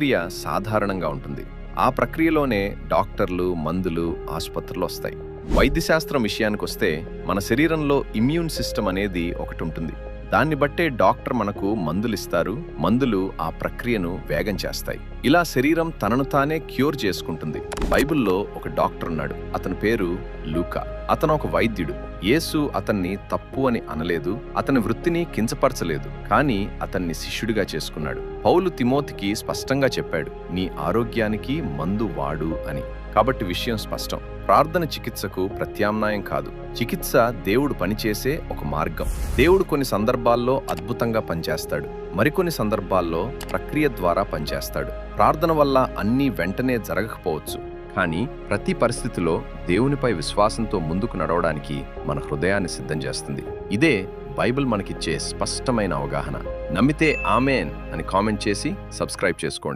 ప్రక్రియ సాధారణంగా ఉంటుంది. ఆ ప్రక్రియలోనే డాక్టర్లు, మందులు, ఆసుపత్రులు వస్తాయి. వైద్యశాస్త్రం విషయానికొస్తే మన శరీరంలో ఇమ్యూన్ సిస్టమ్ అనేది ఒకటి ఉంటుంది. దాన్ని బట్టే డాక్టర్ మనకు మందులిస్తారు. మందులు ఆ ప్రక్రియను వేగం చేస్తాయి. ఇలా శరీరం తనను తానే క్యూర్ చేసుకుంటుంది. బైబిల్లో ఒక డాక్టర్ ఉన్నాడు. అతని పేరు లూకా. అతను ఒక వైద్యుడు. యేసు అతన్ని తప్పు అని అనలేదు, అతని వృత్తిని కించపరచలేదు, కానీ అతన్ని శిష్యుడిగా చేసుకున్నాడు. పౌలు తిమోతికి స్పష్టంగా చెప్పాడు, నీ ఆరోగ్యానికి మందు వాడు అని. కాబట్టి విషయం స్పష్టం. ప్రార్థన చికిత్సకు ప్రత్యామ్నాయం కాదు. చికిత్స దేవుడు పనిచేసే ఒక మార్గం. దేవుడు కొన్ని సందర్భాల్లో అద్భుతంగా పనిచేస్తాడు, మరికొన్ని సందర్భాల్లో ప్రక్రియ ద్వారా పనిచేస్తాడు. ప్రార్థన వల్ల అన్నీ వెంటనే జరగకపోవచ్చు, కానీ ప్రతి పరిస్థితిలో దేవునిపై విశ్వాసంతో ముందుకు నడవడానికి మన హృదయాన్ని సిద్ధం చేస్తుంది. ఇదే బైబిల్ మనకిచ్చే స్పష్టమైన అవగాహన. నమ్మితే ఆమేన్ అని కామెంట్ చేసి సబ్స్క్రైబ్ చేసుకోండి.